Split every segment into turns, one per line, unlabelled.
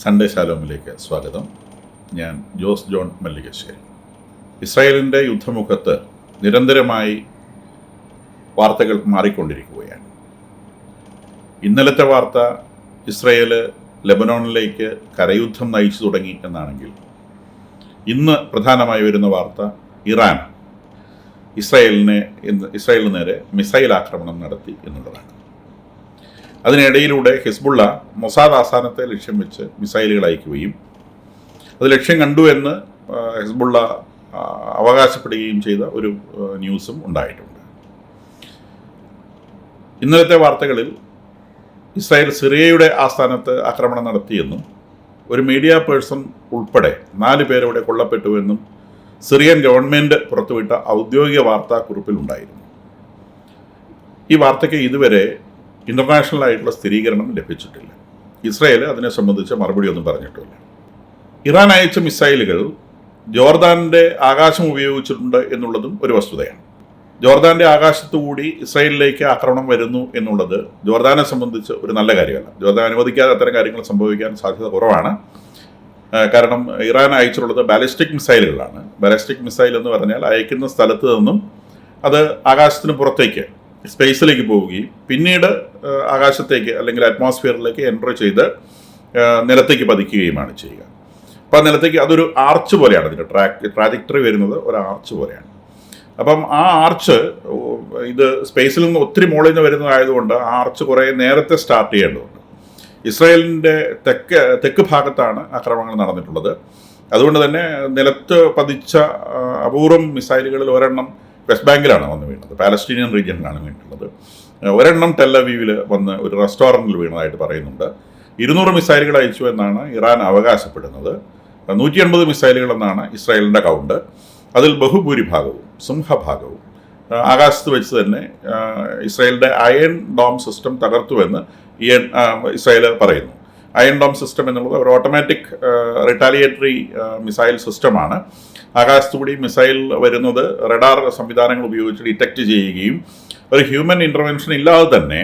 Sunday ശാലോമിലേക്ക് സ്വാഗതം. ഞാൻ Jose John Mallikassery. ഇസ്രായേലിൻ്റെ യുദ്ധമുഖത്ത് നിരന്തരമായി വാർത്തകൾ മാറിക്കൊണ്ടിരിക്കുകയാണ്. ഇന്നലത്തെ വാർത്ത ഇസ്രായേൽ ലെബനോണിലേക്ക് കരയുദ്ധം നയിച്ചു തുടങ്ങി എന്നാണെങ്കിൽ, ഇന്ന് പ്രധാനമായി വരുന്ന വാർത്ത ഇറാൻ ഇസ്രായേലിന് നേരെ മിസൈൽ ആക്രമണം നടത്തി എന്നുള്ളതാണ്. അതിനിടയിലൂടെ ഹിസ്ബുള്ള മൊസാദ് ആസ്ഥാനത്തെ ലക്ഷ്യം വെച്ച് മിസൈലുകൾ അയക്കുകയും അത് ലക്ഷ്യം കണ്ടു എന്ന് ഹിസ്ബുള്ള അവകാശപ്പെടുകയും ചെയ്ത ഒരു ന്യൂസും ഉണ്ടായിട്ടുണ്ട്. ഇന്നലത്തെ വാർത്തകളിൽ ഇസ്രായേൽ സിറിയയുടെ ആസ്ഥാനത്ത് ആക്രമണം നടത്തിയെന്നും ഒരു മീഡിയ പേഴ്സൺ ഉൾപ്പെടെ 4 പേരവിടെ കൊല്ലപ്പെട്ടുവെന്നും സിറിയൻ ഗവൺമെൻറ് പുറത്തുവിട്ട ഔദ്യോഗിക വാർത്താക്കുറിപ്പിലുണ്ടായിരുന്നു. ഈ വാർത്തയ്ക്ക് ഇതുവരെ ഇൻ്റർനാഷണൽ ആയിട്ടുള്ള സ്ഥിരീകരണം ലഭിച്ചിട്ടില്ല. ഇസ്രായേൽ അതിനെ സംബന്ധിച്ച് മറുപടി ഒന്നും പറഞ്ഞിട്ടില്ല. ഇറാൻ അയച്ച മിസൈലുകൾ ജോർദാൻ്റെ ആകാശം ഉപയോഗിച്ചിട്ടുണ്ട് എന്നുള്ളതും ഒരു വസ്തുതയാണ്. ജോർദാൻ്റെ ആകാശത്തുകൂടി ഇസ്രായേലിലേക്ക് ആക്രമണം വരുന്നു എന്നുള്ളത് ജോർദാനെ സംബന്ധിച്ച് ഒരു നല്ല കാര്യമല്ല. ജോർദാൻ അനുവദിക്കാതെ അത്തരം കാര്യങ്ങൾ സംഭവിക്കാൻ സാധ്യത കുറവാണ്. കാരണം ഇറാൻ അയച്ചിട്ടുള്ളത് ബാലിസ്റ്റിക് മിസൈലുകളാണ്. ബാലിസ്റ്റിക് മിസൈൽ എന്ന് പറഞ്ഞാൽ അയക്കുന്ന സ്ഥലത്ത് നിന്നും അത് ആകാശത്തിന് പുറത്തേക്ക് സ്പേസിലേക്ക് പോവുകയും പിന്നീട് ആകാശത്തേക്ക് അല്ലെങ്കിൽ അറ്റ്മോസ്ഫിയറിലേക്ക് എൻ്റർ ചെയ്ത് നിലത്തേക്ക് പതിക്കുകയുമാണ് ചെയ്യുക. അപ്പോൾ ആ നിലത്തേക്ക് അതൊരു ആർച്ച് പോലെയാണ്, അതിൻ്റെ ട്രാജക്ടറി വരുന്നത് ഒരു ആർച്ച് പോലെയാണ്. അപ്പം ആ ആർച്ച് ഇത് സ്പേസിൽ നിന്ന് ഒത്തിരി മുകളിൽ നിന്ന് വരുന്നതായതുകൊണ്ട് ആ ആർച്ച് കുറേ നേരത്തെ സ്റ്റാർട്ട് ചെയ്യേണ്ടതുണ്ട്. ഇസ്രായേലിൻ്റെ തെക്ക് ഭാഗത്താണ് ആക്രമണങ്ങൾ നടന്നിട്ടുള്ളത്. അതുകൊണ്ട് തന്നെ നിലത്ത് പതിച്ച അപൂർവം മിസൈലുകളിൽ ഒരെണ്ണം വെസ്റ്റ് ബാങ്കിലാണ് വന്ന് വീണത്, പാലസ്റ്റീനിയൻ റീജിയനിലാണ് വീണിട്ടുള്ളത്. ഒരെണ്ണം ടെല്ലവീവിൽ വന്ന് ഒരു റെസ്റ്റോറൻറ്റിൽ വീണതായിട്ട് പറയുന്നുണ്ട്. 200 മിസൈലുകൾ അയച്ചു എന്നാണ് ഇറാൻ അവകാശപ്പെടുന്നത്. 180 മിസൈലുകൾ എന്നാണ് ഇസ്രായേലിൻ്റെ കൗണ്ട്. അതിൽ ബഹുഭൂരിഭാഗവും സിംഹഭാഗവും ആകാശത്ത് വെച്ച് തന്നെ ഇസ്രായേലിൻ്റെ അയൺ ഡോം സിസ്റ്റം തകർത്തുവെന്ന് ഇസ്രായേൽ പറയുന്നു. അയൺ ഡോം സിസ്റ്റം എന്നുള്ളത് ഒരു ഓട്ടോമാറ്റിക് റിട്ടാലിയേറ്ററി മിസൈൽ സിസ്റ്റമാണ്. ആകാശത്തുകൂടി മിസൈൽ വരുന്നത് റഡാർ സംവിധാനങ്ങൾ ഉപയോഗിച്ച് ഡിറ്റക്റ്റ് ചെയ്യുകയും ഒരു ഹ്യൂമൻ ഇൻ്റർവെൻഷൻ ഇല്ലാതെ തന്നെ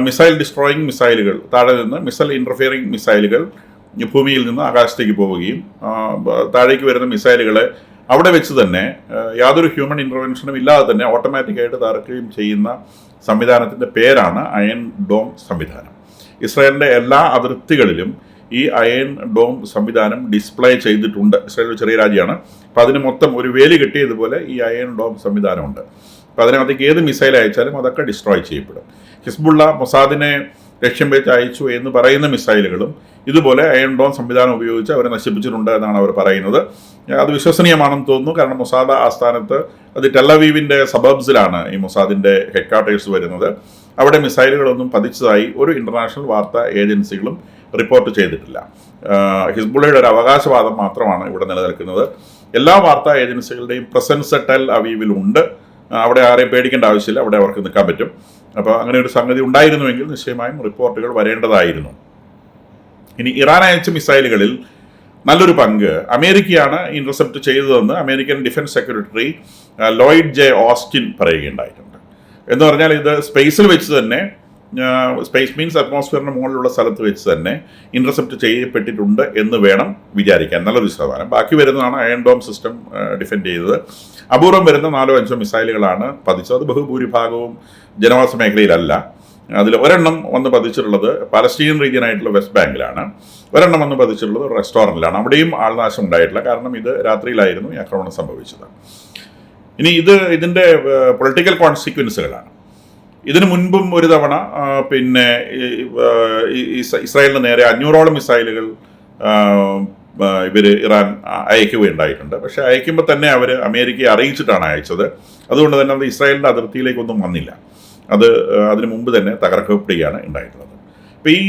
മിസൈൽ ഡിസ്ട്രോയിങ് മിസൈലുകൾ, താഴെ നിന്ന് മിസൈൽ ഇൻ്റർഫിയറിംഗ് മിസൈലുകൾ ഭൂമിയിൽ നിന്ന് ആകാശത്തേക്ക് പോവുകയും താഴേക്ക് വരുന്ന മിസൈലുകളെ അവിടെ വെച്ച് തന്നെ യാതൊരു ഹ്യൂമൻ ഇൻ്റർവെൻഷനും ഇല്ലാതെ തന്നെ ഓട്ടോമാറ്റിക്കായിട്ട് തകർക്കുകയും ചെയ്യുന്ന സംവിധാനത്തിൻ്റെ പേരാണ് അയൺ ഡോം സംവിധാനം. ഇസ്രായേലിൻ്റെ എല്ലാ അതിർത്തികളിലും ഈ അയൺ ഡോം സംവിധാനം ഡിസ്പ്ലേ ചെയ്തിട്ടുണ്ട്. ഇസ്രായേൽ ഒരു ചെറിയ രാജ്യമാണ്. അപ്പോൾ അതിന് മൊത്തം ഒരു വേലി കെട്ടിയതുപോലെ ഈ അയൺ ഡോം സംവിധാനമുണ്ട്. അപ്പോൾ അതിനകത്തേക്ക് ഏത് മിസൈൽ അയച്ചാലും അതൊക്കെ ഡിസ്ട്രോയ് ചെയ്യപ്പെടും. ഹിസ്ബുള്ള മൊസാദിനെ ലക്ഷ്യം വെച്ച് അയച്ചു എന്ന് പറയുന്ന മിസൈലുകളും ഇതുപോലെ അയൺ ഡോം സംവിധാനം ഉപയോഗിച്ച് അവരെ നശിപ്പിച്ചിട്ടുണ്ട് എന്നാണ് അവർ പറയുന്നത്. അത് വിശ്വസനീയമാണെന്ന് തോന്നുന്നു. കാരണം മൊസാദ് ആസ്ഥാനത്ത്, അത് ടെല്ലവീവിൻ്റെ സബർബ്സിലാണ് ഈ മൊസാദിൻ്റെ ഹെഡ് ക്വാർട്ടേഴ്സ് വരുന്നത്. അവിടെ മിസൈലുകളൊന്നും പതിച്ചതായി ഒരു ഇൻ്റർനാഷണൽ വാർത്താ ഏജൻസികളും റിപ്പോർട്ട് ചെയ്തിട്ടില്ല. ഹിസ്ബുള്ളയുടെ ഒരു അവകാശവാദം മാത്രമാണ് ഇവിടെ നിലനിൽക്കുന്നത്. എല്ലാ വാർത്താ ഏജൻസികളുടെയും പ്രസൻസ് ടെൽ അവീവിലുണ്ട്. അവിടെ ആരെയും പേടിക്കേണ്ട ആവശ്യമില്ല, അവിടെ അവർക്ക് നിൽക്കാൻ പറ്റും. അപ്പോൾ അങ്ങനെ ഒരു സംഗതി ഉണ്ടായിരുന്നുവെങ്കിൽ നിശ്ചയമായും റിപ്പോർട്ടുകൾ വരേണ്ടതായിരുന്നു. ഇനി ഇറാൻ അയച്ച മിസൈലുകളിൽ നല്ലൊരു പങ്ക് അമേരിക്കയാണ് ഇൻ്റർസെപ്റ്റ് ചെയ്തതെന്ന് American defence secretary Lloyd J Austin പറയുകയുണ്ടായിട്ടുണ്ട്. എന്ന് പറഞ്ഞാൽ ഇത് സ്പേസിൽ വെച്ച് തന്നെ, സ്പേസ് മീൻസ് അറ്റ്മോസ്ഫിയറിന് മുകളിലുള്ള സ്ഥലത്ത് വെച്ച് തന്നെ ഇൻ്റർസെപ്റ്റ് ചെയ്യപ്പെട്ടിട്ടുണ്ട് എന്ന് വേണം വിചാരിക്കാൻ. നല്ലൊരു ശതമാനം. ബാക്കി വരുന്നതാണ് അയൺ ഡോം സിസ്റ്റം ഡിഫെൻഡ് ചെയ്തത്. അപൂർവം വരുന്ന 4-5 മിസൈലുകളാണ് പതിച്ചത്. അത് ബഹുഭൂരിഭാഗവും ജനവാസ മേഖലയിലല്ല. അതിൽ ഒരെണ്ണം വന്ന് പതിച്ചിട്ടുള്ളത് പാലസ്റ്റീനിയൻ റീജിയൻ ആയിട്ടുള്ള വെസ്റ്റ് ബാങ്കിലാണ്. ഒരെണ്ണം വന്ന് പതിച്ചിട്ടുള്ളത് ഒരു റെസ്റ്റോറൻറ്റിലാണ്. അവിടെയും ആൾനാശം ഉണ്ടായിട്ടില്ല. കാരണം ഇത് രാത്രിയിലായിരുന്നു ഈ ആക്രമണം സംഭവിച്ചത്. ഇനി ഇതിൻ്റെ പൊളിറ്റിക്കൽ കോൺസിക്വൻസുകളാണ്. ഇതിനു മുൻപും ഒരു തവണ ഇസ്രായേലിന് നേരെ 500ഓളം മിസൈലുകൾ ഇറാൻ അയക്കുകയുണ്ടായിട്ടുണ്ട്. പക്ഷേ അയക്കുമ്പോൾ തന്നെ അവർ അമേരിക്കയെ അറിയിച്ചിട്ടാണ് അയച്ചത്. അതുകൊണ്ട് തന്നെ അത് ഇസ്രായേലിൻ്റെ അതിർത്തിയിലേക്കൊന്നും വന്നില്ല. അതിനു മുമ്പ് തന്നെ തകർക്കപ്പെടുകയാണ് ഉണ്ടായിട്ടുള്ളത്. അപ്പോൾ ഈ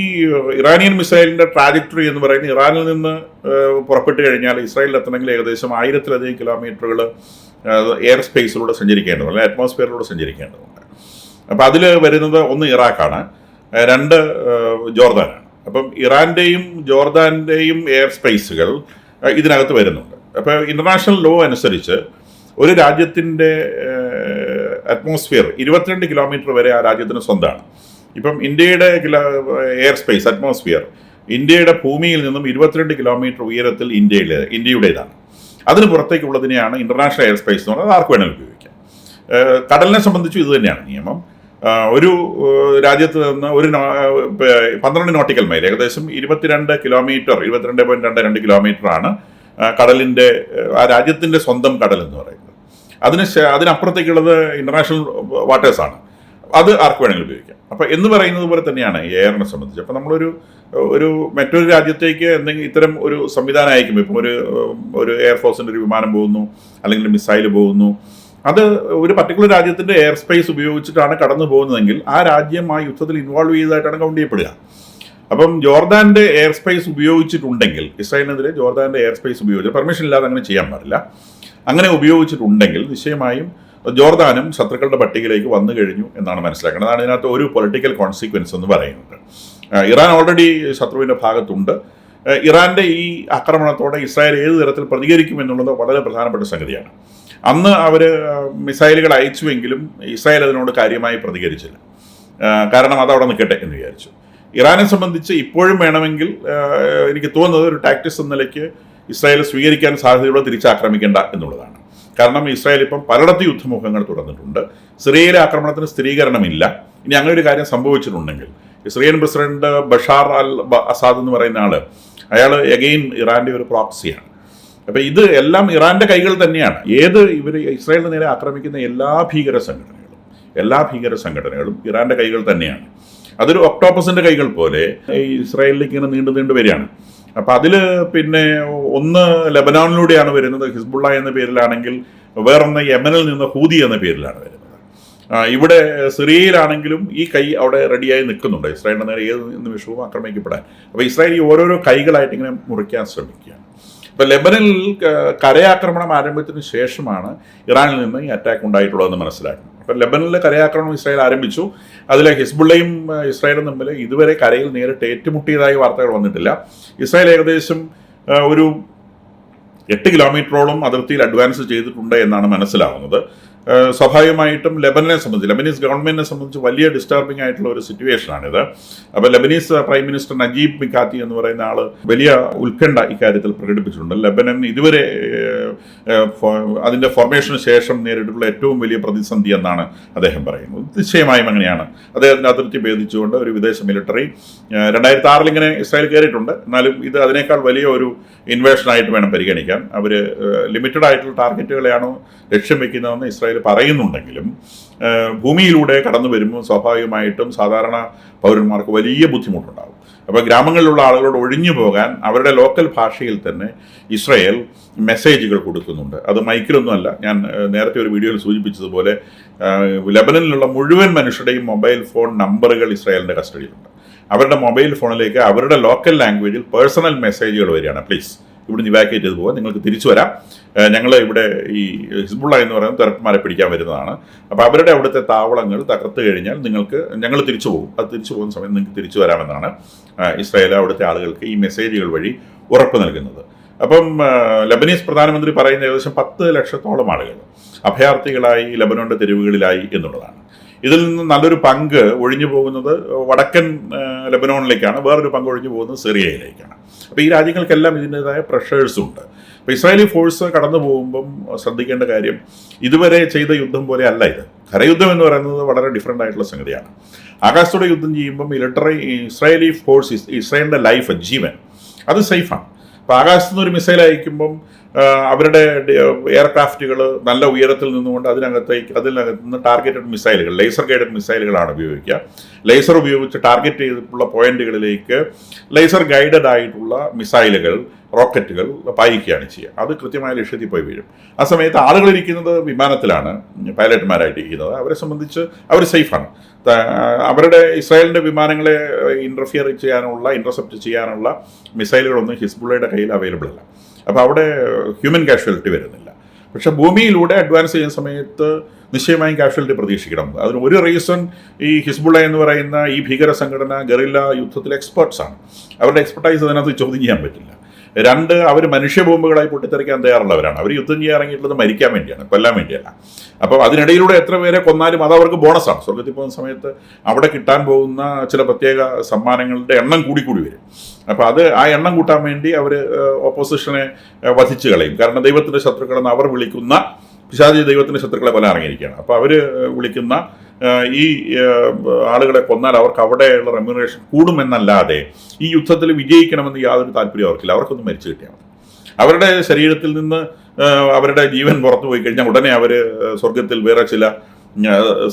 ഇറാനിയൻ മിസൈലിൻ്റെ ട്രാജക്ടറി എന്ന് പറയുന്നത് ഇറാനിൽ നിന്ന് പുറപ്പെട്ട് കഴിഞ്ഞാൽ ഇസ്രായേലിൽ എത്തണമെങ്കിൽ ഏകദേശം 1000-ലധികം കിലോമീറ്ററുകൾ എയർ സ്പേസിലൂടെ സഞ്ചരിക്കേണ്ടതുണ്ട്, അല്ലെങ്കിൽ അറ്റ്മോസ്ഫിയറിലൂടെ സഞ്ചരിക്കേണ്ടതുണ്ട്. അപ്പോൾ അതിൽ വരുന്നത് ഒന്ന് ഇറാഖാണ്, 2 ജോർദാനാണ്. അപ്പം ഇറാൻ്റെയും ജോർദാൻ്റെയും എയർ സ്പേസുകൾ ഇതിനകത്ത് വരുന്നുണ്ട്. അപ്പോൾ ഇൻ്റർനാഷണൽ ലോ അനുസരിച്ച് ഒരു രാജ്യത്തിൻ്റെ അറ്റ്മോസ്ഫിയർ 22 കിലോമീറ്റർ വരെ ആ രാജ്യത്തിന് സ്വന്തമാണ്. ഇപ്പം ഇന്ത്യയുടെ എയർ സ്പേസ് അറ്റ്മോസ്ഫിയർ ഇന്ത്യയുടെ ഭൂമിയിൽ നിന്നും 22 കിലോമീറ്റർ ഉയരത്തിൽ ഇന്ത്യയുടേതാണ്. അതിന് പുറത്തേക്കുള്ളതിനെയാണ് ഇന്റർനാഷണൽ എയർ സ്പേസ് എന്ന് പറയുന്നത്. ആർക്ക് വേണമെങ്കിൽ ഉപയോഗിക്കാം. കടലിനെ സംബന്ധിച്ചും ഇത് തന്നെയാണ് നിയമം. ഒരു രാജ്യത്ത് നിന്ന് 12 നോട്ടിക്കൽ മൈൽ, ഏകദേശം 22 കിലോമീറ്റർ, 22.22 കിലോമീറ്ററാണ് കടലിൻ്റെ, ആ രാജ്യത്തിൻ്റെ സ്വന്തം കടൽ എന്ന് പറയുന്നത്. അതിനപ്പുറത്തേക്കുള്ളത് ഇന്റർനാഷണൽ വാട്ടേഴ്സാണ്. അത് ആർക്ക് വേണമെങ്കിലും ഉപയോഗിക്കാം. അപ്പം എന്ന് പറയുന്നത് പോലെ തന്നെയാണ് എയറിനെ സംബന്ധിച്ച്. അപ്പം നമ്മളൊരു മറ്റൊരു രാജ്യത്തേക്ക് എന്തെങ്കിലും ഇത്തരം ഒരു സംവിധാനം അയക്കുമ്പോൾ, ഇപ്പം ഒരു എയർഫോഴ്സിൻ്റെ ഒരു വിമാനം പോകുന്നു, അല്ലെങ്കിൽ മിസൈൽ പോകുന്നു, അത് ഒരു പർട്ടിക്കുലർ രാജ്യത്തിൻ്റെ എയർ സ്പേസ് ഉപയോഗിച്ചിട്ടാണ് കടന്നു പോകുന്നതെങ്കിൽ ആ രാജ്യം ആ യുദ്ധത്തിൽ ഇൻവോൾവ് ചെയ്തതായിട്ടാണ് കൗണ്ട് ചെയ്യപ്പെടുക. അപ്പം ജോർദാൻ്റെ എയർ സ്പേസ് ഉപയോഗിച്ചിട്ടുണ്ടെങ്കിൽ, ഇസ്രായേലിനെതിരെ ജോർദാൻ്റെ എയർ സ്പേസ് ഉപയോഗിച്ച് പെർമിഷൻ ഇല്ലാതെ അങ്ങനെ ചെയ്യാൻ പാടില്ല. അങ്ങനെ ഉപയോഗിച്ചിട്ടുണ്ടെങ്കിൽ നിശ്ചയമായും ജോർദാനും ശത്രുക്കളുടെ പട്ടികയിലേക്ക് വന്നു കഴിഞ്ഞു എന്നാണ് മനസ്സിലാക്കുന്നത്. അതാണ് ഇതിനകത്ത് ഒരു പൊളിറ്റിക്കൽ കോൺസിക്വൻസ് എന്ന് പറയുന്നത്. ഇറാൻ ഓൾറെഡി ശത്രുവിൻ്റെ ഭാഗത്തുണ്ട്. ഇറാൻ്റെ ഈ ആക്രമണത്തോടെ ഇസ്രായേൽ ഏത് തരത്തിൽ പ്രതികരിക്കും എന്നുള്ളത് വളരെ പ്രധാനപ്പെട്ട സംഗതിയാണ്. അന്ന് അവർ മിസൈലുകൾ അയച്ചുവെങ്കിലും ഇസ്രായേൽ അതിനോട് കാര്യമായി പ്രതികരിച്ചില്ല. കാരണം അതവിടെ നിൽക്കട്ടെ എന്ന് വിചാരിച്ചു. ഇറാനെ സംബന്ധിച്ച് ഇപ്പോഴും വേണമെങ്കിൽ എനിക്ക് തോന്നുന്നത് ഒരു ടാക്ടിക്സ് എന്ന നിലയ്ക്ക് ഇസ്രായേൽ സ്വീകരിക്കാൻ സാധ്യതയുള്ള തിരിച്ചാക്രമിക്കേണ്ട എന്നുള്ളതാണ്. കാരണം ഇസ്രായേൽ ഇപ്പം പലയിടത്ത് യുദ്ധമുഖങ്ങൾ തുറന്നിട്ടുണ്ട്. സിറിയയിലെ ആക്രമണത്തിന് സ്ഥിരീകരണമില്ല. ഇനി അങ്ങനെ ഒരു കാര്യം സംഭവിച്ചിട്ടുണ്ടെങ്കിൽ Syrian president Bashar al Assad എന്ന് പറയുന്ന അയാൾ എഗെയിൻ ഇറാൻ്റെ ഒരു പ്രോക്സിയാണ്. അപ്പം ഇത് എല്ലാം ഇറാൻ്റെ കൈകൾ തന്നെയാണ്. ഇവർ ഇസ്രായേലിന് നേരെ ആക്രമിക്കുന്ന എല്ലാ ഭീകര സംഘടനകളും ഇറാൻ്റെ കൈകൾ തന്നെയാണ്. അതൊരു ഒക്ടോപ്പസിൻ്റെ കൈകൾ പോലെ ഇസ്രായേലിലേക്ക് ഇങ്ങനെ നീണ്ടു വരികയാണ്. അപ്പം അതിൽ പിന്നെ ഒന്ന് ലെബനോണിലൂടെയാണ് വരുന്നത്, ഹിസ്ബുള്ള എന്ന പേരിലാണെങ്കിൽ, വേറൊന്ന് യമനിൽ നിന്ന് ഹൂതി എന്ന പേരിലാണ് വരുന്നത്. ഇവിടെ സിറിയയിലാണെങ്കിലും ഈ കൈ അവിടെ റെഡിയായി നിൽക്കുന്നുണ്ട് ഇസ്രായേലിൻ്റെ നേരെ ഏത് നിമിഷവും ആക്രമിക്കപ്പെടാൻ. അപ്പോൾ ഇസ്രായേൽ ഈ ഓരോരോ കൈകളായിട്ട് ഇങ്ങനെ മുറിക്കാൻ ശ്രമിക്കുകയാണ്. ഇപ്പം ലെബനനിൽ കരയാക്രമണം ആരംഭിച്ചതിന് ശേഷമാണ് ഇറാനിൽ നിന്ന് ഈ അറ്റാക്ക് ഉണ്ടായിട്ടുള്ളതെന്ന് മനസ്സിലാക്കുന്നത്. അപ്പം ലെബനനിലെ കരയാക്രമണം ഇസ്രായേൽ ആരംഭിച്ചു. അതിലെ ഹിസ്ബുള്ളയും ഇസ്രായേലും തമ്മിൽ ഇതുവരെ കരയിൽ നേരിട്ട് ഏറ്റുമുട്ടിയതായി വാർത്തകൾ വന്നിട്ടില്ല. ഇസ്രായേൽ ഏകദേശം ഒരു 8 കിലോമീറ്ററോളം അതിർത്തിയിൽ അഡ്വാൻസ് ചെയ്തിട്ടുണ്ട് എന്നാണ് മനസ്സിലാവുന്നത്. സ്വാഭാവികമായിട്ടും ലെബനീസ് ഗവൺമെന്റിനെ സംബന്ധിച്ച് വലിയ ഡിസ്റ്റർബിംഗ് ആയിട്ടുള്ള ഒരു സിറ്റുവേഷനാണിത്. അപ്പോൾ ലെബനീസ് പ്രൈം മിനിസ്റ്റർ നജീബ് മിക്കാത്തി എന്ന് പറയുന്ന ആൾ വലിയ ഉത്കണ്ഠ ഇക്കാര്യത്തിൽ പ്രകടിപ്പിച്ചിട്ടുണ്ട്. ലെബനൻ ഇതുവരെ അതിൻ്റെ ഫോർമേഷന് ശേഷം നേരിട്ടുള്ള ഏറ്റവും വലിയ പ്രതിസന്ധി എന്നാണ് അദ്ദേഹം പറയുന്നത്. നിശ്ചയമായും അങ്ങനെയാണ്. അദ്ദേഹത്തിൻ്റെ അതിർത്തി ഭേദിച്ചുകൊണ്ട് ഒരു വിദേശ മിലിറ്ററി 2006 ഇങ്ങനെ ഇസ്രായേൽ കയറിയിട്ടുണ്ട്. എന്നാലും ഇത് അതിനേക്കാൾ വലിയ ഒരു ഇൻവേഷനായിട്ട് വേണം പരിഗണിക്കാൻ. അവർ ലിമിറ്റഡ് ആയിട്ടുള്ള ടാർഗറ്റുകളെയാണോ ലക്ഷ്യം വെക്കുന്നതെന്ന് ഇസ്രായേൽ പറയുന്നുണ്ടെങ്കിലും ഭൂമിയിലൂടെ കടന്നു വരുമ്പോൾ സ്വാഭാവികമായിട്ടും സാധാരണ പൗരന്മാർക്ക് വലിയ ബുദ്ധിമുട്ടുണ്ടാകും. അപ്പോൾ ഗ്രാമങ്ങളിലുള്ള ആളുകളോട് ഒഴിഞ്ഞു പോകാൻ അവരുടെ ലോക്കൽ ഭാഷയിൽ തന്നെ ഇസ്രായേൽ മെസ്സേജുകൾ കൊടുക്കുന്നുണ്ട്. അത് മൈക്കിലൊന്നുമല്ല. ഞാൻ നേരത്തെ ഒരു വീഡിയോയിൽ സൂചിപ്പിച്ചതുപോലെ ലെബനനിലുള്ള മുഴുവൻ മനുഷ്യരുടെയും മൊബൈൽ ഫോൺ നമ്പറുകൾ ഇസ്രായേലിൻ്റെ കസ്റ്റഡിയിലുണ്ട്. അവരുടെ മൊബൈൽ ഫോണിലേക്ക് അവരുടെ ലോക്കൽ ലാംഗ്വേജിൽ പേഴ്സണൽ മെസ്സേജുകൾ വരികയാണ്. പ്ലീസ് ഇവിടുന്ന് ഇവാക്യുവേറ്റ് ചെയ്ത് പോകാൻ, നിങ്ങൾക്ക് തിരിച്ചു വരാം, ഞങ്ങൾ ഇവിടെ ഈ ഹിസ്ബുള്ള എന്ന് പറയുന്ന തുരപ്പന്മാരെ പിടിക്കാൻ വരുന്നതാണ്. അപ്പോൾ അവരുടെ അവിടുത്തെ താവളങ്ങൾ തകർത്ത് കഴിഞ്ഞാൽ ഞങ്ങൾ തിരിച്ചു പോകും, അത് തിരിച്ചു പോകുന്ന സമയത്ത് നിങ്ങൾക്ക് തിരിച്ചു വരാമെന്നാണ് ഇസ്രായേൽ അവിടുത്തെ ആളുകൾക്ക് ഈ മെസ്സേജുകൾ വഴി ഉറപ്പ് നൽകുന്നത്. അപ്പം ലെബനീസ് പ്രധാനമന്ത്രി പറയുന്ന ഏകദേശം 10 ലക്ഷത്തോളം ആളുകൾ അഭയാർത്ഥികളായി ലെബനോന്റെ തെരുവുകളിലായി എന്നുള്ളതാണ്. ഇതിൽ നിന്ന് നല്ലൊരു പങ്ക് ഒഴിഞ്ഞു പോകുന്നത് വടക്കൻ ലെബനോണിലേക്കാണ്, വേറൊരു പങ്ക് ഒഴിഞ്ഞു പോകുന്നത് സിറിയയിലേക്കാണ്. അപ്പോൾ ഈ രാജ്യങ്ങൾക്കെല്ലാം ഇതിൻ്റെതായ പ്രഷേഴ്സും ഉണ്ട്. അപ്പോൾ ഇസ്രായേലി ഫോഴ്സ് കടന്നു പോകുമ്പം ശ്രദ്ധിക്കേണ്ട കാര്യം, ഇതുവരെ ചെയ്ത യുദ്ധം പോലെ അല്ല ഇത്. കരയുദ്ധം എന്ന് പറയുന്നത് വളരെ ഡിഫറെൻ്റ് ആയിട്ടുള്ള സംഗതിയാണ്. ആകാശത്തോടെ യുദ്ധം ചെയ്യുമ്പം ഇസ്രായേലി ഫോഴ്സ്, ഇസ്രായേലിൻ്റെ ലൈഫ്, ജീവൻ, അത് സേഫാണ്. അപ്പോൾ ആകാശത്തുനിന്ന് ഒരു മിസൈൽ അയക്കുമ്പം അവരുടെ എയർക്രാഫ്റ്റുകൾ നല്ല ഉയരത്തിൽ നിന്നുകൊണ്ട് അതിനകത്ത് നിന്ന് ടാർഗറ്റഡ് മിസൈലുകൾ, ലേസർ ഗൈഡഡ് മിസൈലുകളാണ് ഉപയോഗിക്കുക. ലേസർ ഉപയോഗിച്ച് ടാർഗറ്റ് ചെയ്തിട്ടുള്ള പോയിന്റുകളിലേക്ക് ലേസർ ഗൈഡഡ് ആയിട്ടുള്ള മിസൈലുകൾ, റോക്കറ്റുകൾ പായിക്കുകയാണ് ചെയ്യുക. അത് കൃത്യമായ ലക്ഷ്യത്തിൽ പോയി വീഴും. ആ സമയത്ത് ആളുകളിരിക്കുന്നത് വിമാനത്തിലാണ്, പൈലറ്റ്മാരായിട്ടിരിക്കുന്നത്. അവരെ സംബന്ധിച്ച് അവർ സേഫാണ്. അവരുടെ ഇസ്രായേലിൻ്റെ വിമാനങ്ങളെ ഇന്റർസെപ്റ്റ് ചെയ്യാനുള്ള മിസൈലുകളൊന്നും ഹിസ്ബുള്ളയുടെ കയ്യിൽ അവൈലബിൾ അല്ല. അപ്പോൾ അവിടെ ഹ്യൂമൻ കാഷ്വാലിറ്റി വരുന്നില്ല. പക്ഷെ ഭൂമിയിലൂടെ അഡ്വാൻസ് ചെയ്യുന്ന സമയത്ത് നിശ്ചയമായും കാഷ്വാലിറ്റി പ്രതീക്ഷിക്കണം. അതിന് ഒരു റീസൺ, ഈ ഹിസ്ബുള്ള എന്ന് പറയുന്ന ഈ ഭീകര സംഘടന ഗറില്ല യുദ്ധത്തിലെ എക്സ്പേർട്സാണ്. അവരുടെ എക്സ്പെർട്ടൈസ് അതിനകത്ത് ചോദ്യം ചെയ്യാൻ പറ്റില്ല. രണ്ട്, അവർ മനുഷ്യ ബോംബുകളായി പൊട്ടിത്തെറിക്കാൻ തയ്യാറുള്ളവരാണ്. അവർ യുദ്ധം ചെയ്യാൻ ഇറങ്ങിയിട്ടുള്ളത് മരിക്കാൻ വേണ്ടിയാണ്, കൊല്ലാൻ വേണ്ടിയല്ല. അപ്പോൾ അതിനിടയിലൂടെ എത്ര പേരെ കൊന്നാലും അത് അവർക്ക് ബോണസാണ്. സ്വർഗത്തിൽ പോകുന്ന സമയത്ത് അവിടെ കിട്ടാൻ പോകുന്ന ചില പ്രത്യേക സമ്മാനങ്ങളുടെ എണ്ണം കൂടിക്കൂടി വരും. അപ്പോൾ അത് ആ എണ്ണം കൂട്ടാൻ വേണ്ടി അവർ ഓപ്പോസിഷനെ വധിച്ചു കളയും. കാരണം ദൈവത്തിൻ്റെ ശത്രുക്കളെന്ന് അവർ വിളിക്കുന്ന പിശാചി ദൈവത്തിൻ്റെ ശത്രുക്കളെ കൊല്ലാൻ ഇറങ്ങിയിരിക്കുകയാണ്. അപ്പോൾ അവർ വിളിക്കുന്ന ഈ ആളുകളെ കൊന്നാൽ അവർക്ക് അവിടെയുള്ള റെമ്യൂണറേഷൻ കൂടുമെന്നല്ലാതെ ഈ യുദ്ധത്തിൽ വിജയിക്കണമെന്ന് യാതൊരു താല്പര്യം അവർക്കില്ല. അവർക്കൊന്നും മരിച്ചു കിട്ടിയാൽ മതി. അവരുടെ ശരീരത്തിൽ നിന്ന് അവരുടെ ജീവൻ പുറത്തു പോയി കഴിഞ്ഞാൽ ഉടനെ അവർ സ്വർഗത്തിൽ വേറെ ചില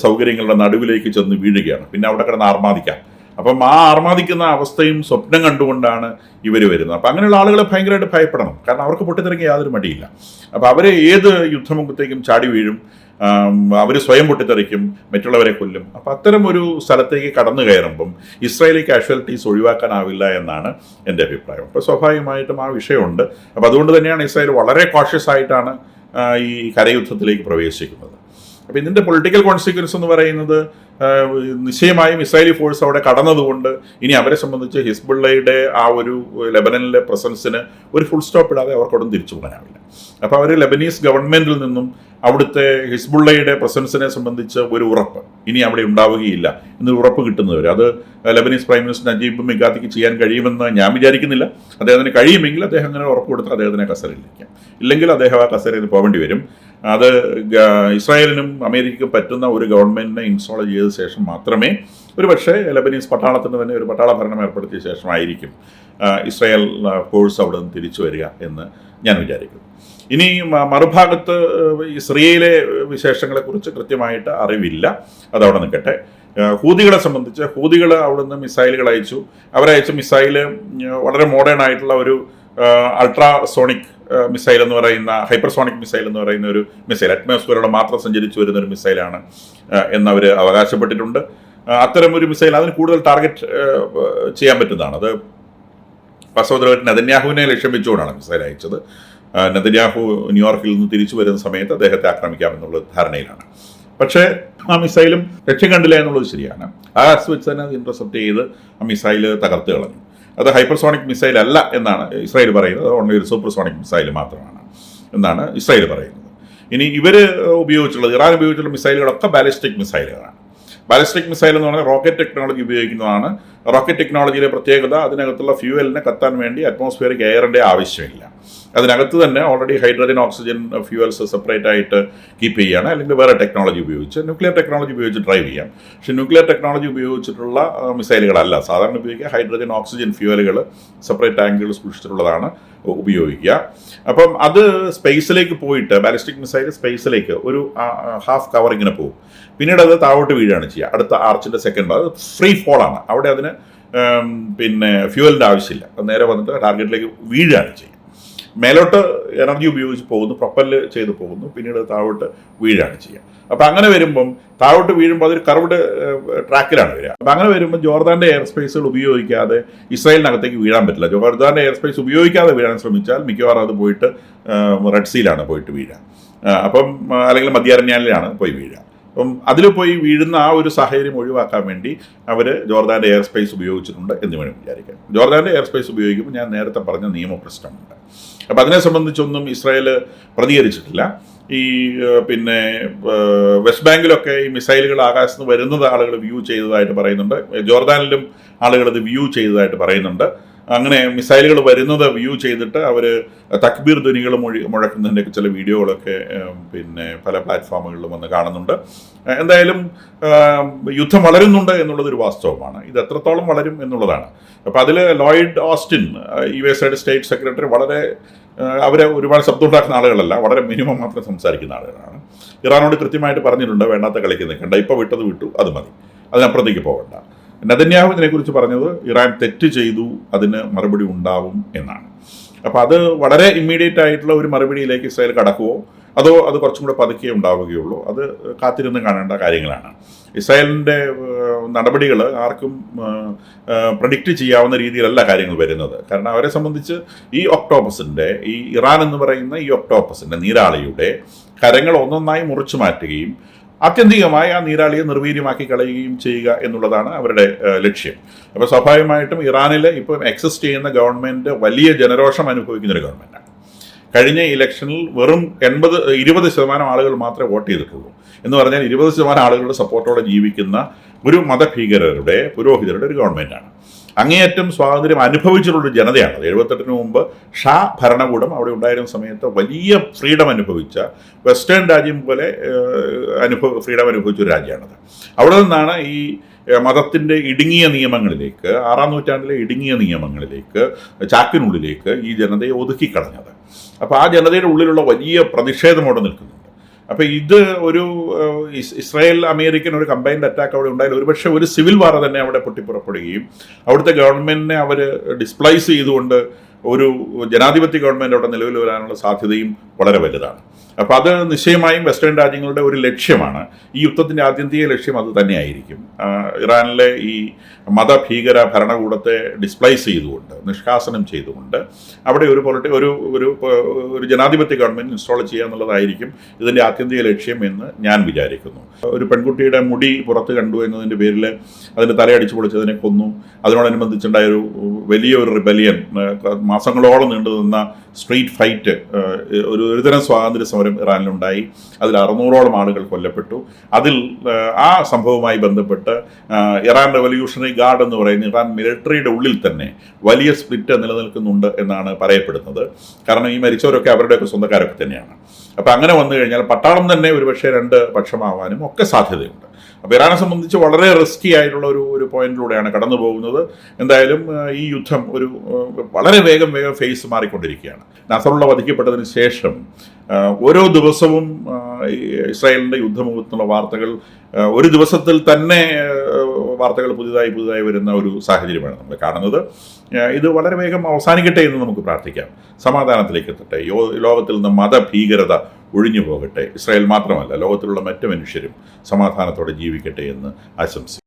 സൗകര്യങ്ങളുടെ നടുവിലേക്ക് ചെന്ന് വീഴുകയാണ്. പിന്നെ അവിടെ കിടന്ന് ആർമാദിക്കാം. അപ്പം ആ ആർമാദിക്കുന്ന അവസ്ഥയും സ്വപ്നം കണ്ടുകൊണ്ടാണ് ഇവർ വരുന്നത്. അപ്പം അങ്ങനെയുള്ള ആളുകളെ ഭയങ്കരമായിട്ട് ഭയപ്പെടണം. കാരണം അവർക്ക് പൊട്ടിത്തെറിക്കാൻ യാതൊരു മടിയില്ല. അപ്പം അവർ ഏത് യുദ്ധമുഖത്തേക്കും ചാടി വീഴും, അവർ സ്വയം പൊട്ടിത്തെറിക്കും, മറ്റുള്ളവരെ കൊല്ലും. അപ്പം അത്തരം ഒരു സ്ഥലത്തേക്ക് കടന്നു കയറുമ്പം ഇസ്രായേലി കാഷ്വാലിറ്റീസ് ഒഴിവാക്കാനാവില്ല എന്നാണ് എൻ്റെ അഭിപ്രായം. അപ്പോൾ സ്വാഭാവികമായിട്ടും ആ വിഷയമുണ്ട്. അപ്പം അതുകൊണ്ട് തന്നെയാണ് ഇസ്രായേൽ വളരെ കോഷ്യസ് ആയിട്ടാണ് ഈ കരയുദ്ധത്തിലേക്ക് പ്രവേശിക്കുന്നത്. അപ്പോൾ ഇതിൻ്റെ പൊളിറ്റിക്കൽ കോൺസിക്വൻസ് എന്ന് പറയുന്നത് നിശ്ചയമായും ഇസ്രായേലി ഫോഴ്സ് അവിടെ കടന്നതുകൊണ്ട് ഇനി അവരെ സംബന്ധിച്ച് ഹിസ്ബുള്ളയുടെ ആ ഒരു ലെബനനിലെ പ്രസൻസിന് ഒരു ഫുൾ സ്റ്റോപ്പ് ഇടാതെ അവർക്കൊന്നും തിരിച്ചു പോകാനാവില്ല. അപ്പോൾ അവർ ലെബനീസ് ഗവൺമെൻറ്റിൽ നിന്നും അവിടുത്തെ ഹിസ്ബുള്ളയുടെ പ്രസൻസിനെ സംബന്ധിച്ച് ഒരു ഉറപ്പ് ഇനി അവിടെ ഉണ്ടാവുകയില്ല എന്നൊരു ഉറപ്പ് കിട്ടുന്നവർ, അത് ലെബനീസ് പ്രൈം മിനിസ്റ്റർ നജീബ് മിഗാത്തിക്ക് ചെയ്യാൻ കഴിയുമെന്ന് ഞാൻ വിചാരിക്കുന്നില്ല. അദ്ദേഹത്തിന് കഴിയുമെങ്കിൽ അദ്ദേഹം അങ്ങനെ ഉറപ്പ് കൊടുത്താൽ അദ്ദേഹത്തിനെ കസേരയിലിരിക്കാം. ഇല്ലെങ്കിൽ അദ്ദേഹം ആ കസേരയിൽ പോകേണ്ടി വരും. അത് ഇസ്രായേലിനും അമേരിക്കയ്ക്കും പറ്റുന്ന ഒരു ഗവൺമെൻറ്റിനെ ഇൻസ്റ്റാൾ ചെയ്ത ശേഷം മാത്രമേ, ഒരു പക്ഷേ ലെബനീസ് പട്ടാളത്തിന് തന്നെ ഒരു പട്ടാള ഭരണം ഏർപ്പെടുത്തിയ ശേഷമായിരിക്കും ഇസ്രായേൽ ഫോഴ്സ് അവിടെ നിന്ന് തിരിച്ചു വരിക എന്ന് ഞാൻ വിചാരിക്കുന്നു. ഇനി മറുഭാഗത്ത് ഈ സിറിയയിലെ വിശേഷങ്ങളെക്കുറിച്ച് കൃത്യമായിട്ട് അറിവില്ല, അതവിടെ നിൽക്കട്ടെ. ഹൂതികളെ സംബന്ധിച്ച് ഹൂതികൾ അവിടെ നിന്ന് മിസൈലുകൾ അയച്ചു. അവരയച്ച മിസൈല് വളരെ മോഡേൺ ആയിട്ടുള്ള ഒരു അൾട്രാസോണിക് മിസൈൽ എന്ന് പറയുന്ന, ഹൈപ്പർസോണിക് മിസൈൽ എന്ന് പറയുന്ന ഒരു മിസൈൽ, അറ്റ്മോസ്ഫിയറിലൂടെ മാത്രം സഞ്ചരിച്ചു വരുന്ന ഒരു മിസൈലാണ് എന്നവർ അവകാശപ്പെട്ടിട്ടുണ്ട്. അത്തരം ഒരു മിസൈൽ അതിന് കൂടുതൽ ടാർഗറ്റ് ചെയ്യാൻ പറ്റുന്നതാണ്. അത് വാസ്തവത്തിൽ നെതന്യാഹുവിനെ ലക്ഷ്യം വെച്ചുകൊണ്ടാണ് മിസൈൽ അയച്ചത്. നെതന്യാഹു ന്യൂയോർക്കിൽ നിന്ന് തിരിച്ചു വരുന്ന സമയത്ത് അദ്ദേഹത്തെ ആക്രമിക്കാമെന്നുള്ള ധാരണയിലാണ്. പക്ഷേ ആ മിസൈലും ലക്ഷ്യം കണ്ടില്ല എന്നുള്ളത് ശരിയാണ്. ആ വെച്ച് തന്നെ അത് ഇന്റർസെപ്റ്റ് ചെയ്ത് ആ മിസൈൽ തകർത്ത് കളഞ്ഞു. അത് ഹൈപ്പർസോണിക് മിസൈൽ അല്ല എന്നാണ് ഇസ്രായേൽ പറയുന്നത്. ഓൺലി ഒരു സൂപ്പർസോണിക് മിസൈൽ മാത്രമാണ് എന്നാണ് ഇസ്രായേൽ പറയുന്നത്. ഇനി ഇവർ ഉപയോഗിച്ചുള്ളത്, ഇറാൻ ഉപയോഗിച്ചുള്ള മിസൈലുകളൊക്കെ ബാലിസ്റ്റിക് മിസൈലുകളാണ്. ബാലിസ്റ്റിക് മിസൈൽ എന്ന് പറഞ്ഞാൽ റോക്കറ്റ് ടെക്നോളജി ഉപയോഗിക്കുന്നതാണ്. റോക്കറ്റ് ടെക്നോളജിയിലെ പ്രത്യേകത, അതിനകത്തുള്ള ഫ്യൂവലിനെ കത്താൻ വേണ്ടി അറ്റ്മോസ്ഫിയറിക് എയറിൻ്റെ ആവശ്യമില്ല. അതിനകത്ത് തന്നെ already hydrogen oxygen fuels separate ആയിട്ട് കീപ്പ് ചെയ്യുകയാണ്. അല്ലെങ്കിൽ വേറെ ടെക്നോളജി ഉപയോഗിച്ച്, ന്യൂക്ലിയർ ടെക്നോളജി ഉപയോഗിച്ച് ഡ്രൈവ് ചെയ്യാം. പക്ഷേ ന്യൂക്ലിയർ ടെക്നോളജി ഉപയോഗിച്ചിട്ടുള്ള മിസൈലുകളല്ല സാധാരണ ഉപയോഗിക്കുക. ഹൈഡ്രജൻ ഓക്സിജൻ ഫ്യൂവലുകൾ സെപ്പറേറ്റ് ടാങ്കുകൾ സൂക്ഷിച്ചിട്ടുള്ളതാണ് ഉപയോഗിക്കുക. അപ്പം അത് സ്പേസിലേക്ക് പോയിട്ട്, ബാലിസ്റ്റിക് മിസൈൽ സ്പേസിലേക്ക് ഒരു ഹാഫ് കവറിങ്ങിന് പോകും. പിന്നീട് അത് താഴോട്ട് വീഴുകയാണ് ചെയ്യുക. അടുത്ത ആർച്ചിൻ്റെ സെക്കൻഡ് ഭാഗം ഫ്രീ ഫോളാണ്. അവിടെ അതിന് ഫ്യൂവലിൻ്റെ ആവശ്യമില്ല. നേരെ വന്നിട്ട് ടാർഗറ്റിലേക്ക് വീഴുകയാണ് ചെയ്യുക. മേലോട്ട് എനർജി ഉപയോഗിച്ച് പോകുന്നു, പ്രൊപ്പല് ചെയ്ത് പോകുന്നു, പിന്നീട് താഴോട്ട് വീഴാണ് ചെയ്യുക. അപ്പം അങ്ങനെ വരുമ്പം താഴോട്ട് വീഴുമ്പോൾ അതൊരു കർവ്ഡ് ട്രാക്കിലാണ് വരിക. അപ്പം അങ്ങനെ വരുമ്പോൾ ജോർദാൻ്റെ എയർ സ്പേസുകൾ ഉപയോഗിക്കാതെ ഇസ്രായേലിനകത്തേക്ക് വീഴാൻ പറ്റില്ല. ജോർദാൻ്റെ എയർ സ്പേസ് ഉപയോഗിക്കാതെ വീഴാൻ ശ്രമിച്ചാൽ മിക്കവാറും അത് പോയിട്ട് റെഡ് സീലാണ് പോയിട്ട് വീഴുക. അപ്പം അല്ലെങ്കിൽ മധ്യാരണ്യയിലാണ് പോയി വീഴുക. അപ്പം അതിൽ പോയി വീഴുന്ന ആ ഒരു സാഹചര്യം ഒഴിവാക്കാൻ വേണ്ടി അവർ ജോർദാൻ്റെ എയർ സ്പേസ് ഉപയോഗിച്ചിട്ടുണ്ട് എന്ന് വേണം വിചാരിക്കാൻ. ജോർദാൻ്റെ എയർ സ്പേസ് ഉപയോഗിക്കുമ്പോൾ ഞാൻ നേരത്തെ പറഞ്ഞ നിയമപ്രശ്നമുണ്ട്. അപ്പം അതിനെ സംബന്ധിച്ചൊന്നും ഇസ്രായേൽ പ്രതികരിച്ചിട്ടില്ല. ഈ പിന്നെ വെസ്റ്റ് ബാങ്കിലൊക്കെ ഈ മിസൈലുകൾ ആകാശത്ത് നിന്ന് വരുന്നത് ആളുകൾ വ്യൂ ചെയ്തതായിട്ട് പറയുന്നുണ്ട്. ജോർദാനിലും ആളുകൾ അത് വ്യൂ ചെയ്തതായിട്ട് പറയുന്നുണ്ട്. അങ്ങനെ മിസൈലുകൾ വരുന്നത് വ്യൂ ചെയ്തിട്ട് അവർ തക്ബീർ ധ്വനികൾ മുഴക്കുന്നതിൻ്റെയൊക്കെ ചില വീഡിയോകളൊക്കെ പിന്നെ പല പ്ലാറ്റ്ഫോമുകളിലും വന്ന് കാണുന്നുണ്ട്. എന്തായാലും യുദ്ധം വളരുന്നുണ്ട് എന്നുള്ളതൊരു വാസ്തവമാണ്. ഇത് എത്രത്തോളം വളരും എന്നുള്ളതാണ്. അപ്പോൾ അതിൽ Lloyd Austin, USA state secretary, വളരെ അവരെ ഒരുപാട് ശബ്ദം ഉണ്ടാക്കുന്ന ആളുകളല്ല, വളരെ മിനിമം മാത്രം സംസാരിക്കുന്ന ആളുകളാണ്. ഇറാനോട് കൃത്യമായിട്ട് പറഞ്ഞിട്ടുണ്ട്, വേണ്ടാത്ത കളിക്ക് നിൽക്കണ്ട, ഇപ്പോൾ വിട്ടത് വിട്ടു, അത് മതി, അതിനപ്പുറത്തേക്ക് പോകണ്ട. നെതന്യാഹു ഇതിനെക്കുറിച്ച് പറഞ്ഞത് ഇറാൻ തെറ്റ് ചെയ്തു, അതിന് മറുപടി ഉണ്ടാവും എന്നാണ്. അപ്പോൾ അത് വളരെ ഇമ്മീഡിയറ്റ് ആയിട്ടുള്ള ഒരു മറുപടിയിലേക്ക് ഇസ്രായേൽ കടക്കുമോ അതോ അത് കുറച്ചും കൂടെ പതുക്കെ ഉണ്ടാവുകയുള്ളൂ, അത് കാത്തിരുന്ന് കാണേണ്ട കാര്യങ്ങളാണ്. ഇസ്രായേലിൻ്റെ നടപടികൾ ആർക്കും പ്രഡിക്റ്റ് ചെയ്യാവുന്ന രീതിയിലല്ല കാര്യങ്ങൾ വരുന്നത്. കാരണം അവരെ സംബന്ധിച്ച് ഈ ഒക്ടോപ്പസിൻ്റെ, ഈ ഇറാൻ എന്ന് പറയുന്ന ഈ ഒക്ടോപ്പസിൻ്റെ നീരാളിയുടെ കരങ്ങൾ ഒന്നൊന്നായി മുറിച്ചു മാറ്റുകയും ആത്യന്തികമായി ആ നീരാളിയെ നിർവീര്യമാക്കി കളയുകയും ചെയ്യുക എന്നുള്ളതാണ് അവരുടെ ലക്ഷ്യം. അപ്പോൾ സ്വാഭാവികമായിട്ടും ഇറാനിൽ ഇപ്പോൾ എക്സിസ്റ്റ് ചെയ്യുന്ന ഗവൺമെൻറ് വലിയ ജനരോഷം അനുഭവിക്കുന്ന ഒരു ഗവൺമെൻറ്റാണ്. കഴിഞ്ഞ ഇലക്ഷനിൽ വെറും 20% ആളുകൾ മാത്രമേ വോട്ട് ചെയ്തിട്ടുള്ളൂ. എന്ന് പറഞ്ഞാൽ 20% ആളുകളുടെ സപ്പോർട്ടോടെ ജീവിക്കുന്ന ഒരു മതഭീകരരുടെ പുരോഹിതരുടെ ഒരു ഗവൺമെൻറ്റാണ്. അങ്ങേയറ്റം സ്വാതന്ത്ര്യം അനുഭവിച്ചിട്ടുള്ളൊരു ജനതയാണത്. 78-ന് മുമ്പ് ഷാ ഭരണകൂടം അവിടെ ഉണ്ടായിരുന്ന സമയത്ത് വലിയ ഫ്രീഡം അനുഭവിച്ച, വെസ്റ്റേൺ രാജ്യം പോലെ ഫ്രീഡം അനുഭവിച്ച ഒരു രാജ്യമാണത്. അവിടെ നിന്നാണ് ഈ മതത്തിൻ്റെ ഇടുങ്ങിയ നിയമങ്ങളിലേക്ക്, 6-ാം നൂറ്റാണ്ടിലെ ഇടുങ്ങിയ നിയമങ്ങളിലേക്ക്, ചാക്കിനുള്ളിലേക്ക് ഈ ജനതയെ ഒതുക്കിക്കളഞ്ഞത്. അപ്പോൾ ആ ജനതയുടെ ഉള്ളിലുള്ള വലിയ പ്രതിഷേധം അവിടെ നിൽക്കുന്നുണ്ട്. അപ്പോൾ ഇത് ഒരു ഇസ്രായേൽ അമേരിക്കൻ ഒരു കമ്പൈൻഡ് അറ്റാക്ക് അവിടെ ഉണ്ടായാലും ഒരുപക്ഷെ ഒരു സിവിൽ വാർ തന്നെ അവിടെ പൊട്ടിപ്പുറപ്പെടുകയും അവിടുത്തെ ഗവൺമെൻറ്റിനെ അവർ ഡിസ്പ്ലേസ് ചെയ്തുകൊണ്ട് ഒരു ജനാധിപത്യ ഗവൺമെൻറ് അവിടെ നിലവിൽ വരാനുള്ള സാധ്യതയും വളരെ വലുതാണ്. അപ്പോൾ അത് നിശ്ചയമായും വെസ്റ്റേൺ രാജ്യങ്ങളുടെ ഒരു ലക്ഷ്യമാണ്. ഈ യുദ്ധത്തിൻ്റെ ആത്യന്തിക ലക്ഷ്യം അത് തന്നെയായിരിക്കും. ഇറാനിലെ ഈ മതഭീകര ഭരണകൂടത്തെ ഡിസ്പ്ലേസ് ചെയ്തുകൊണ്ട്, നിഷ്കാസനം ചെയ്തുകൊണ്ട് അവിടെ ഒരു ജനാധിപത്യ ഗവൺമെൻറ് ഇൻസ്റ്റാൾ ചെയ്യുക എന്നുള്ളതായിരിക്കും ഇതിൻ്റെ ആത്യന്തിക ലക്ഷ്യം എന്ന് ഞാൻ വിചാരിക്കുന്നു. ഒരു പെൺകുട്ടിയുടെ മുടി പുറത്ത് കണ്ടു എന്നതിൻ്റെ പേരിൽ അതിൻ്റെ തലയടിച്ചു പൊളിച്ചതിനെ കൊന്നു. അതിനോടനുബന്ധിച്ചുണ്ടായ വലിയൊരു റിബലിയൻ, മാസങ്ങളോളം നീണ്ടു നിന്ന സ്ട്രീറ്റ് ഫൈറ്റ്, ഒരുതരം സ്വാതന്ത്ര്യ സമരം ഇറാനിലുണ്ടായി. അതിൽ 600ഓളം ആളുകൾ കൊല്ലപ്പെട്ടു. അതിൽ ആ സംഭവവുമായി ബന്ധപ്പെട്ട് ഇറാൻ റെവല്യൂഷണറി ഗാർഡ് എന്ന് പറയുന്ന ഇറാൻ മിലിറ്ററിയുടെ ഉള്ളിൽ തന്നെ വലിയ സ്പ്ലിറ്റ് നിലനിൽക്കുന്നുണ്ട് എന്നാണ് പറയപ്പെടുന്നത്. കാരണം ഈ മരിച്ചവരൊക്കെ അവരുടെയൊക്കെ സ്വന്തക്കാരൊക്കെ തന്നെയാണ്. അപ്പോൾ അങ്ങനെ വന്നു കഴിഞ്ഞാൽ പട്ടാളം തന്നെ ഒരുപക്ഷെ 2 പക്ഷമാവാനും ഒക്കെ സാധ്യതയുണ്ട്. അപ്പോൾ ഇറാനെ സംബന്ധിച്ച് വളരെ റിസ്കി ആയിട്ടുള്ള ഒരു പോയിന്റിലൂടെയാണ് കടന്നു പോകുന്നത്. എന്തായാലും ഈ യുദ്ധം വളരെ വേഗം ഫേസ് മാറിക്കൊണ്ടിരിക്കുകയാണ്. നസറുള്ള വധിക്കപ്പെട്ടതിന് ശേഷം ഓരോ ദിവസവും ഇസ്രായേലിൻ്റെ യുദ്ധമുഖത്തുള്ള വാർത്തകൾ, ഒരു ദിവസത്തിൽ തന്നെ വാർത്തകൾ പുതിയതായി വരുന്ന ഒരു സാഹചര്യമാണ് നമ്മൾ കാണുന്നത്. ഇത് വളരെ വേഗം അവസാനിക്കട്ടെ എന്ന് നമുക്ക് പ്രാർത്ഥിക്കാം. സമാധാനത്തിലേക്ക് എത്തട്ടെ. ലോകത്തിൽ നിന്ന് മതഭീകരത ഒഴിഞ്ഞു പോകട്ടെ. ഇസ്രായേൽ മാത്രമല്ല, ലോകത്തിലുള്ള മറ്റു മനുഷ്യരും സമാധാനത്തോടെ ജീവിക്കട്ടെ എന്ന് ആശംസിക്കുന്നു.